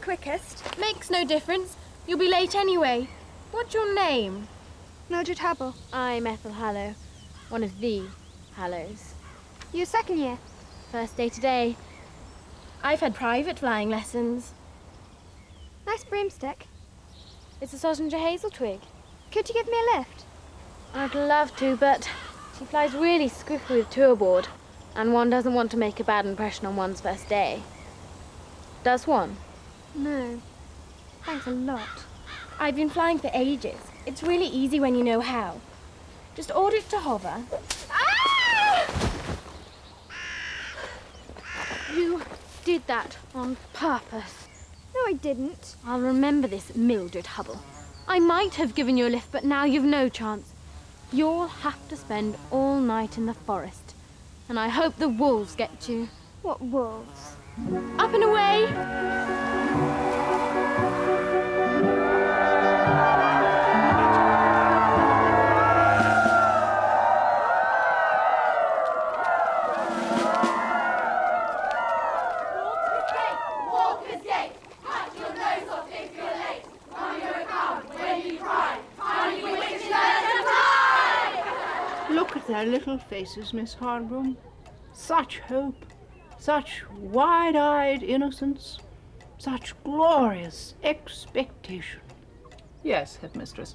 quickest. Makes no difference. You'll be late anyway. What's your name? Mildred Hubble. I'm Ethel Hallow. One of the Hallows. You're second year. First day today. I've had private flying lessons. Nice broomstick. It's a Sossenger hazel twig. Could you give me a lift? I'd love to, but she flies really squiffy with two aboard, and one doesn't want to make a bad impression on one's first day. Does one? No. Thanks a lot. I've been flying for ages. It's really easy when you know how. Just order it to hover. Ah! You did that on purpose. No, I didn't. I'll remember this, Mildred Hubble. I might have given you a lift, but now you've no chance. You'll have to spend all night in the forest. And I hope the wolves get you. What wolves? Up and away! Look at their little faces, Miss Hardroom. Such hope, such wide-eyed innocence, such glorious expectation. Yes, headmistress.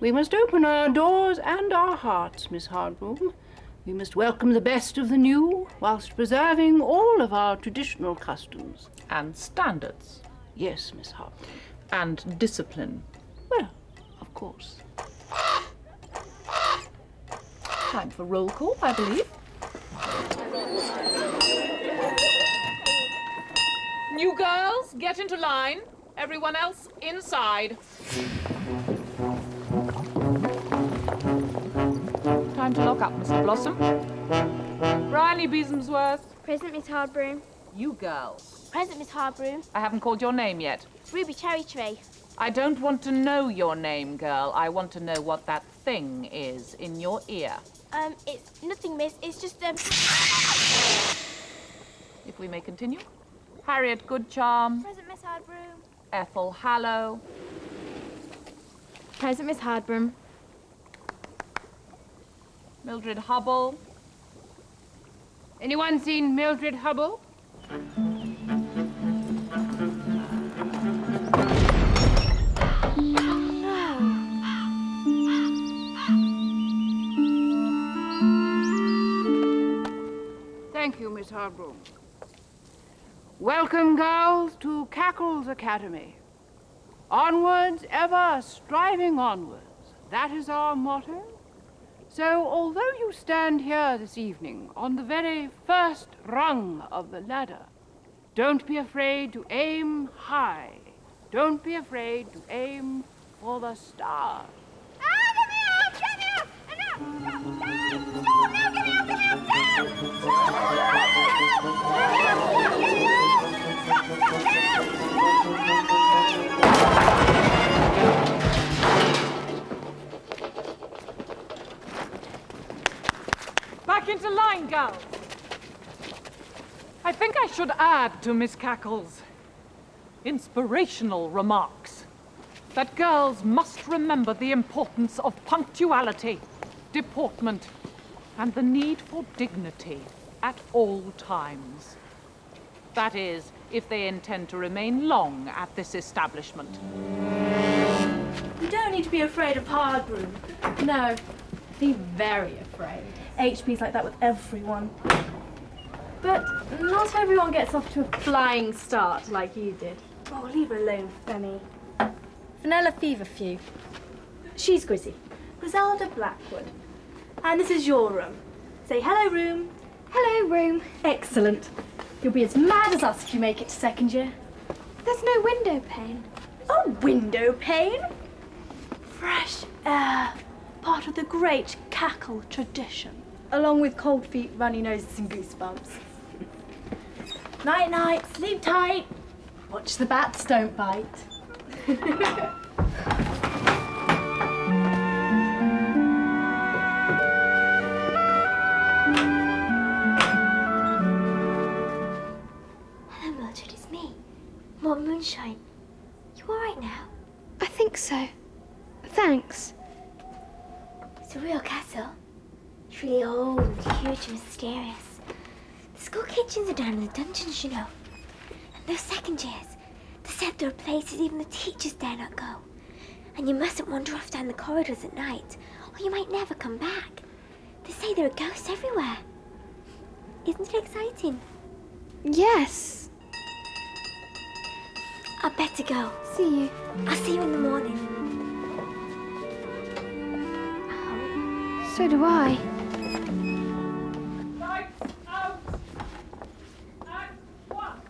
We must open our doors and our hearts, Miss Hardroom. We must welcome the best of the new, whilst preserving all of our traditional customs. And standards. Yes, Miss Hardroom. And discipline. Well, of course. Time for roll call, I believe. New girls, get into line. Everyone else inside. Time to lock up, Mr. Blossom. Bryony Beesomsworth. Present, Miss Hardbroom. You girls. Present, Miss Harbroom. I haven't called your name yet. Ruby Cherry Tray. I don't want to know your name, girl. I want to know what that thing is in your ear. It's nothing, miss. It's just, If we may continue. Harriet Goodcharm. Present, Miss Hardbroom. Ethel Hallow. Present, Miss Hardbroom. Mildred Hubble. Anyone seen Mildred Hubble? Thank you, Miss Hardroom. Welcome, girls, to Cackle's Academy. Onwards, ever striving onwards. That is our motto. So, although you stand here this evening on the very first rung of the ladder, don't be afraid to aim high. Don't be afraid to aim for the stars. Back into line, girls. I think I should add to Miss Cackle's inspirational remarks that girls must remember the importance of punctuality, deportment, and the need for dignity at all times. That is, if they intend to remain long at this establishment. You don't need to be afraid of Hardbroom. No, be very afraid. HP's like that with everyone. But not everyone gets off to a flying start like you did. Oh, leave her alone, Femi. Vanilla Feverfew. She's Grizzy. Griselda Blackwood. And this is your room. Say hello, room. Hello, room. Excellent. You'll be as mad as us if you make it to second year. There's no window pane. A window pane? Fresh air. Part of the great Cackle tradition. Along with cold feet, runny noses and goosebumps. Night night, sleep tight. Watch the bats don't bite. Hello, Mildred, it's me. More moonshine. thanks. It's a real castle. It's really old, huge and mysterious. The school kitchens are down in the dungeons, you know. And those second years, they said there are places even the teachers dare not go. And you mustn't wander off down the corridors at night, or you might never come back. They say there are ghosts everywhere. Isn't it exciting? Yes. I'd better go. See you. I'll see you in the morning. So do I. Lights out! Act 1!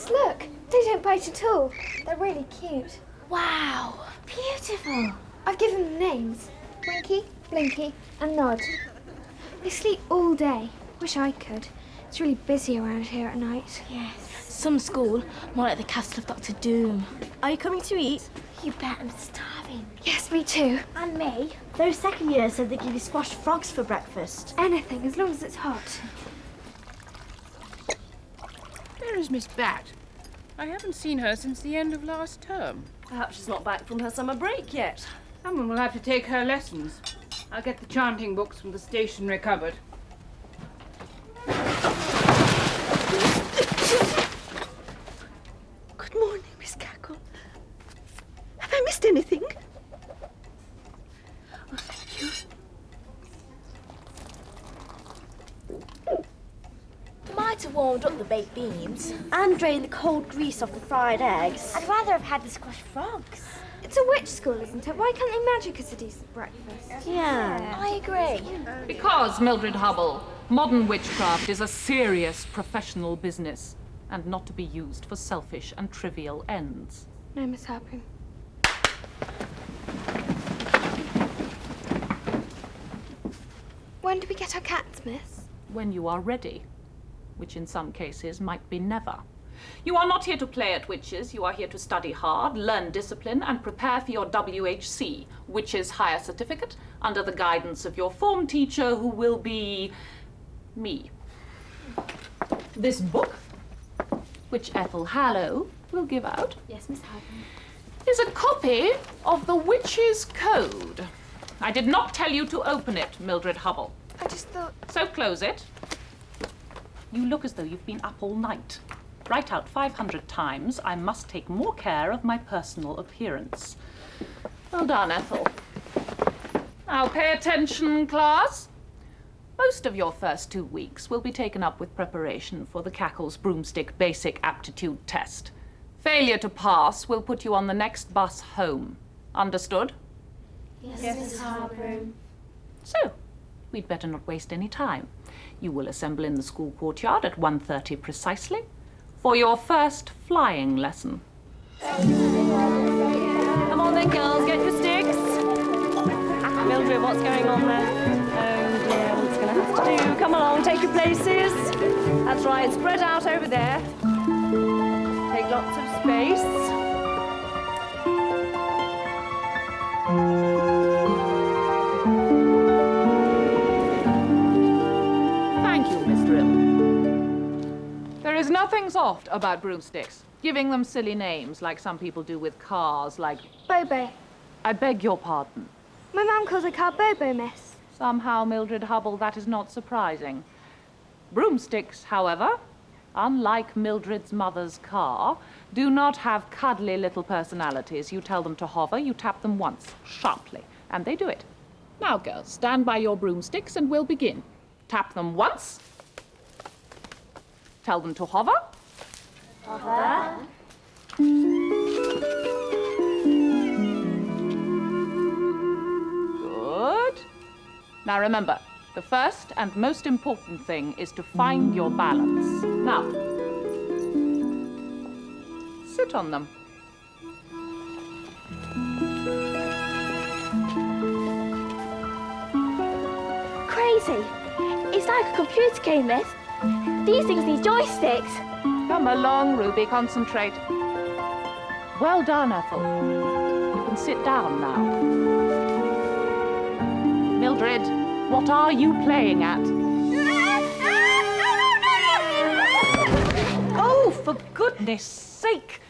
Look, they don't bite at all. They're really cute. Wow, beautiful. I've given them names. Winky, Blinky and Nod. They sleep all day. Wish I could. It's really busy around here at night. Yes. Some school, more like the castle of Dr. Doom. Are you coming to eat? You bet, I'm starving. Yes, me too. And me. Those second years said they give you squashed frogs for breakfast. Anything, as long as it's hot. Where is Miss Bat? I haven't seen her since the end of last term. Perhaps she's not back from her summer break yet. Someone will have to take her lessons. I'll get the chanting books from the stationery cupboard. Good morning, Miss Cackle. Have I missed anything? Oh, thank you. Might have warmed up the baked beans and drained the cold grease off the fried eggs. I'd rather have had the squashed frogs. It's a witch school, isn't it? Why can't they magic us a decent breakfast? Yeah, I agree. Because, Mildred Hubble, modern witchcraft is a serious professional business and not to be used for selfish and trivial ends. No, Miss Harper. When do we get our cats, miss? When you are ready, which in some cases might be never. You are not here to play at witches, you are here to study hard, learn discipline, and prepare for your WHC, Witches Higher Certificate, under the guidance of your form teacher, who will be me. This book, which Ethel Hallow will give out, Yes, Miss Harper. is a copy of the Witch's Code. I did not tell you to open it, Mildred Hubble. I just thought... So close it. You look as though you've been up all night. Write out 500 times, I must take more care of my personal appearance. Well done, Ethel. Now pay attention, class. Most of your first 2 weeks will be taken up with preparation for the Cackle's Broomstick Basic Aptitude Test. Failure to pass will put you on the next bus home. Understood? Yes, Miss Harper. So, we'd better not waste any time. You will assemble in the school courtyard at 1:30 precisely for your first flying lesson. Come on then, girls, get your sticks. Mildred, what's going on there? Oh dear, what's going to have to do? Come along, take your places. That's right, spread out over there. Take lots of space. Thank you, Miss Drill. There is nothing soft about broomsticks. Giving them silly names like some people do with cars, like... Bobo. I beg your pardon. My mum calls a car Bobo, miss. Somehow, Mildred Hubble, that is not surprising. Broomsticks, however, unlike Mildred's mother's car, do not have cuddly little personalities. You tell them to hover, you tap them once, sharply, and they do it. Now, girls, stand by your broomsticks and we'll begin. Tap them once. Tell them to hover. Hover. Good. Now remember, the first and most important thing is to find your balance. Now, sit on them. Crazy. It's like a computer game, miss. These things need joysticks. Come along, Ruby, concentrate. Well done, Ethel. You can sit down now. Mildred, what are you playing at? Oh, for goodness sake!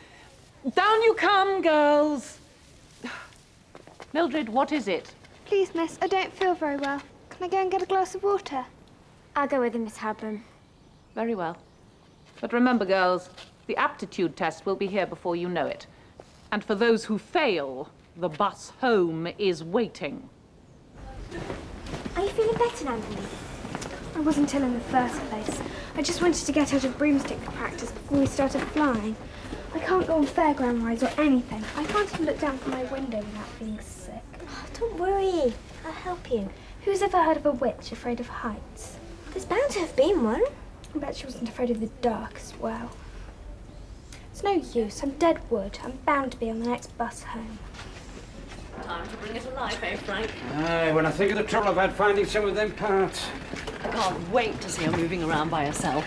Down you come, girls. Mildred, what is it? Please, miss, I don't feel very well. Can I go and get a glass of water? I'll go with you, Miss Harburn. Very well. But remember, girls, the aptitude test will be here before you know it. And for those who fail, the bus home is waiting. Are you feeling better, Natalie? I wasn't ill in the first place. I just wanted to get out of broomstick practice before we started flying. I can't go on fairground rides or anything. I can't even look down from my window without feeling sick. Oh, don't worry. I'll help you. Who's ever heard of a witch afraid of heights? There's bound to have been one. I bet she wasn't afraid of the dark as well. It's no use. I'm dead wood. I'm bound to be on the next bus home. Time to bring it alive, eh, Frank? Aye, when I think of the trouble I've had finding some of them parts. I can't wait to see her moving around by herself.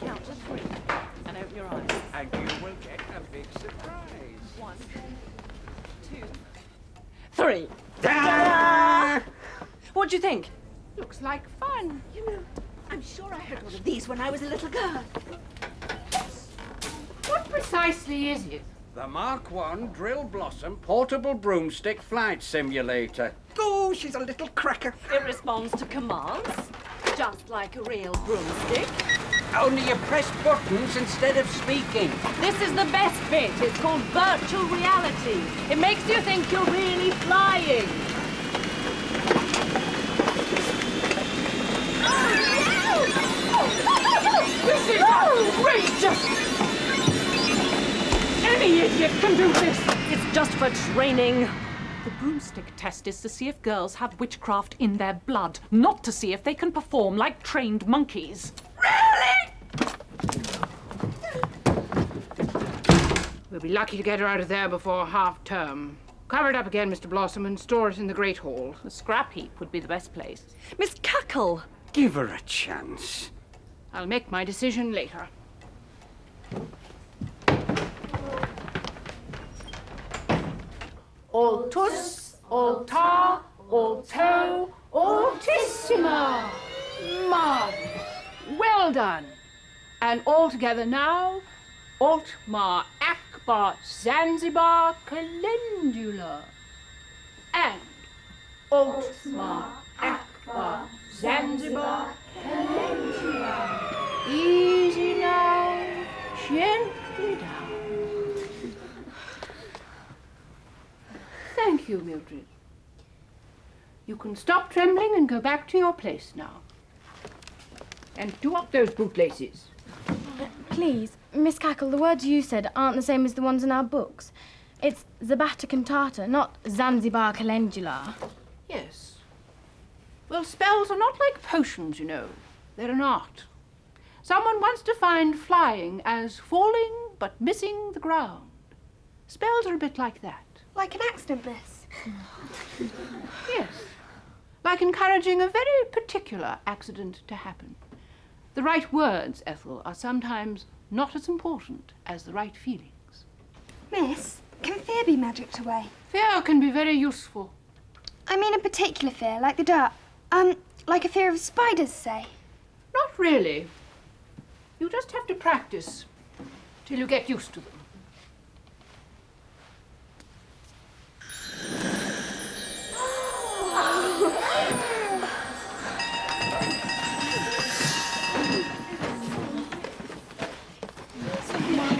Count to 3 and open your eyes. And you will get a big surprise. 1, 2, 3. Ah! What do you think? Looks like fun. You know, I'm sure I had one of these when I was a little girl. What precisely is it? The Mark I Drill Blossom Portable Broomstick Flight Simulator. Oh, she's a little cracker. It responds to commands, just like a real broomstick. Only you press buttons instead of speaking. This is the best bit. It's called virtual reality. It makes you think you're really flying. This is outrageous! Any idiot can do this! It's just for training. The broomstick test is to see if girls have witchcraft in their blood, not to see if they can perform like trained monkeys. We'll be lucky to get her out of there before half-term. Cover it up again, Mr. Blossom, and store it in the Great Hall. The scrap heap would be the best place. Miss Cackle. Give her a chance. I'll make my decision later. Altus, altar, alto, altissima. Marvelous. Well done. And all together now, Altmar Akbar Zanzibar Calendula. And Altmar Akbar Zanzibar Calendula. Easy now, gently down. Thank you, Mildred. You can stop trembling and go back to your place now. And do up those bootlaces. Please, Miss Cackle, the words you said aren't the same as the ones in our books. It's Zabata cantata, not Zanzibar calendula. Yes. Well, spells are not like potions, you know. They're an art. Someone once defined flying as falling but missing the ground. Spells are a bit like that. Like an accident, miss. Yes. Like encouraging a very particular accident to happen. The right words, Ethel, are sometimes not as important as the right feelings. Miss, can fear be magicked away? Fear can be very useful. I mean a particular fear, like the dark. Like a fear of spiders, say. Not really. You just have to practice till you get used to them.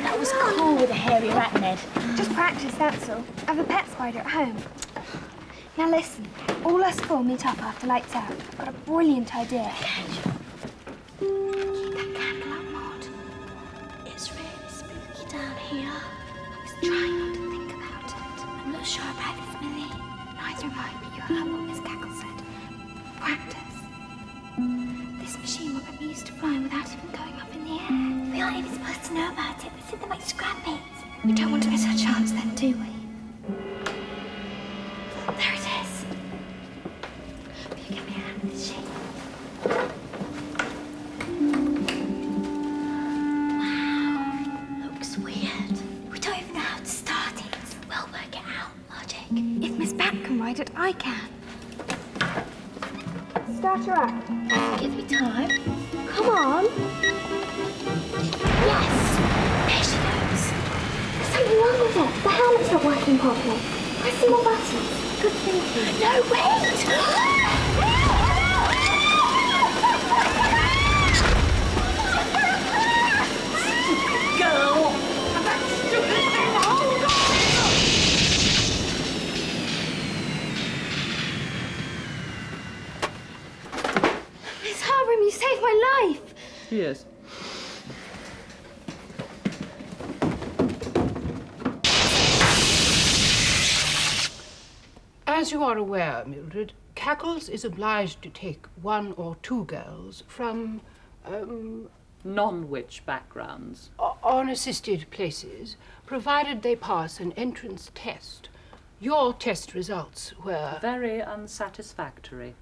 That was cool with a hairy arachnid. Just practice, that's all. I have a pet spider at home. Now listen, all us four meet up after lights out. I've got a brilliant idea. Keep that candle up, Maud. It's really spooky down here. I was trying not to think about it. I'm not sure about this, Millie. Neither am I, but you heard what Miss Cackle said. Practice. This machine will get me used to flying without even going up in the air. We aren't even supposed to know about it. They said they might scrap it. We don't want to miss our chance then, do we? There it is. Will you give me a hand with this sheet? Wow, looks weird. We don't even know how to start it. We'll work it out, logic. If Miss Bat can ride it, I can. Start her up. Give me time. Come on. Yes! There she goes. There's something wrong with it. The helmet's not working properly. Press some more buttons. Good thinking. No, wait! Girl! And that stupid thing! Hold on! Miss Harborough, you saved my life. Yes. As you are aware, Mildred, Cackles is obliged to take 1 or 2 girls from, Non-witch backgrounds. unassisted places, provided they pass an entrance test. Your test results were, Very unsatisfactory.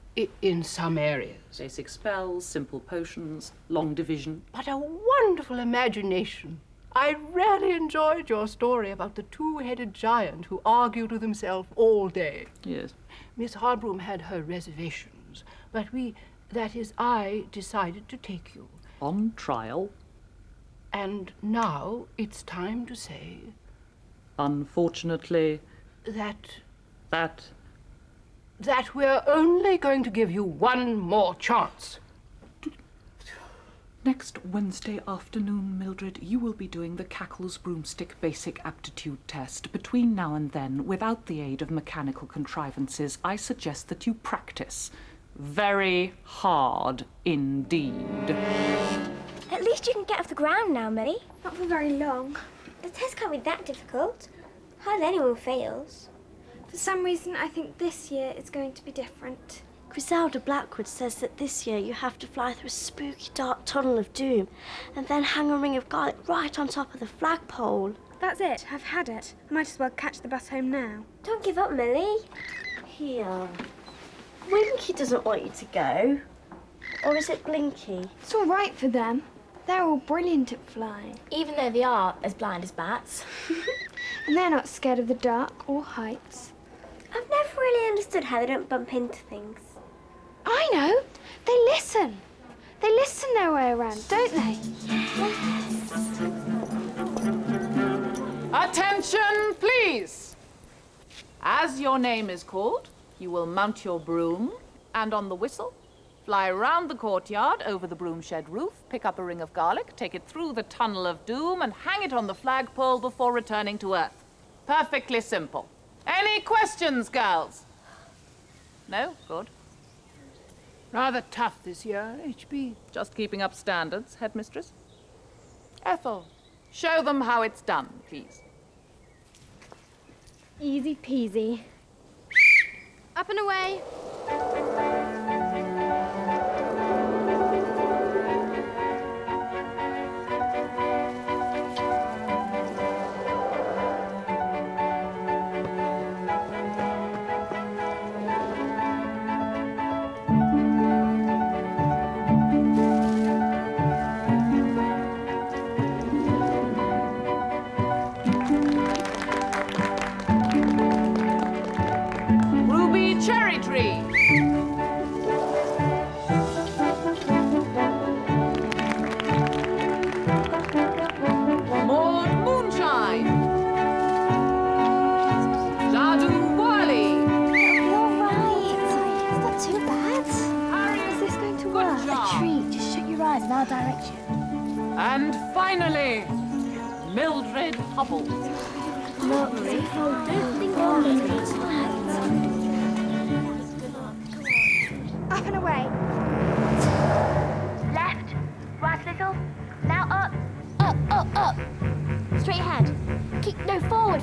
in some areas, Basic spells, simple potions, long division. but a wonderful imagination. I really enjoyed your story about the 2-headed giant who argued with himself all day. Yes. Miss Harbroom had her reservations, but I decided to take you. On trial. And now it's time to say Unfortunately, that we're only going to give you 1 more chance. next Wednesday afternoon, Mildred, you will be doing the Cackles Broomstick Basic Aptitude Test. Between now and then, without the aid of mechanical contrivances, I suggest that you practice. Very hard indeed. At least you can get off the ground now, Millie. Not for very long. The test can't be that difficult. Hardly anyone fails. For some reason, I think this year is going to be different. Griselda Blackwood says that this year you have to fly through a spooky dark tunnel of doom and then hang a ring of garlic right on top of the flagpole. That's it. I've had it. I might as well catch the bus home now. Don't give up, Millie. Here. Winky doesn't want you to go. Or is it Blinky? It's all right for them. They're all brilliant at flying. Even though they are as blind as bats. And they're not scared of the dark or heights. I've never really understood how they don't bump into things. I know. They listen. They listen their way around, don't they? Attention, please! As your name is called, you will mount your broom, and on the whistle, fly round the courtyard, over the broom shed roof, pick up a ring of garlic, take it through the tunnel of doom, and hang it on the flagpole before returning to Earth. Perfectly simple. Any questions, girls? No? Good. Rather tough this year, HB. Just keeping up standards, headmistress. Ethel, show them how it's done, please. Easy peasy. Up and away. Cherry tree. Maud moonshine. Jadu Wally. You're right. It's not too bad. Harry, Is this going to good work? job. Treat, just shut your eyes and I'll direct you. And finally, Mildred Hubble. Up and away. Left, right little, now up. Up. Straight ahead.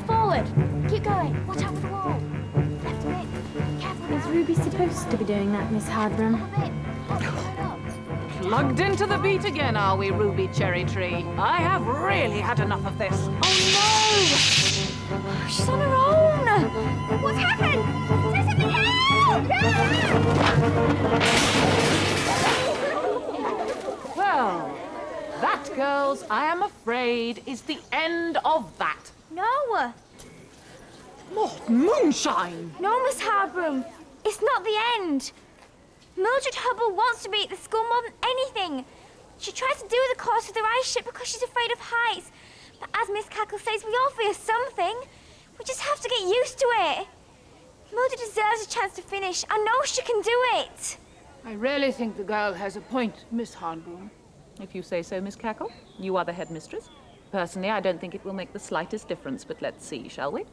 Forward. Keep going. Watch out for the wall. Left a bit. Careful now. Is Ruby supposed to be doing that, Miss Hardram? A bit. Up. Plugged into the beat again, are we, Ruby Cherry Tree? I have really had enough of this. Oh no! She's on her own! What's happened? Say something, help! Well, that, girls, I am afraid, is the end of that. No! More moonshine! No, Miss Hardbroom. It's not the end. Mildred Hubble wants to be at the school more than anything. She tries to do the course with her ice ship because she's afraid of heights. But as Miss Cackle says, we all fear something. We just have to get used to it. Mildred deserves a chance to finish. I know she can do it. I really think the girl has a point, Miss Hardbroom. If you say so, Miss Cackle. You are the headmistress. Personally, I don't think it will make the slightest difference, but let's see, shall we?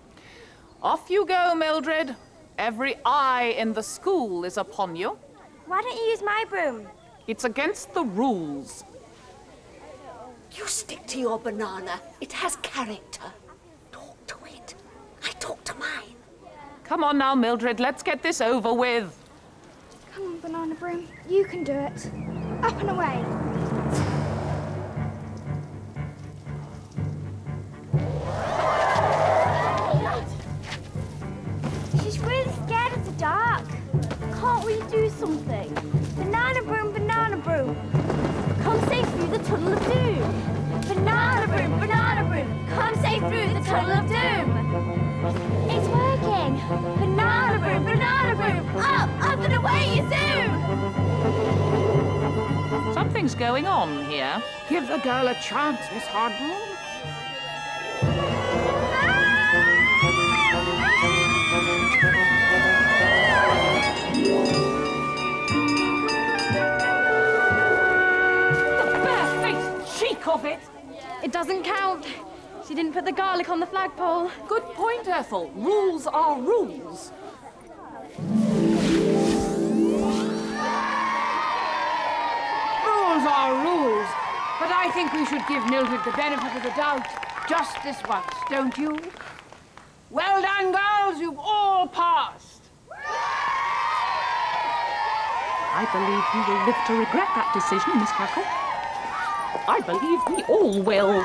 Off you go, Mildred. Every eye in the school is upon you. Why don't you use my broom? It's against the rules. You stick to your banana. It has character. Talk to it. I talk to mine. Come on now, Mildred, let's get this over with. Come on, Banana Broom. You can do it. Up and away. She's really scared of the dark. Can't we do something? Banana Broom, Banana Broom. Come safe through the tunnel of doom. Banana Broom, come safe through the tunnel of doom. It's working. Banana Broom, up and away you zoom. Something's going on here. Give the girl a chance, Miss Hardbroom. Of it. It doesn't count. She didn't put the garlic on the flagpole. Good point, Ethel. Rules are rules. Rules are rules, but I think we should give Mildred the benefit of the doubt just this once, don't you? Well done, girls. You've all passed. I believe you will live to regret that decision, Miss Cackle. I believe we all will.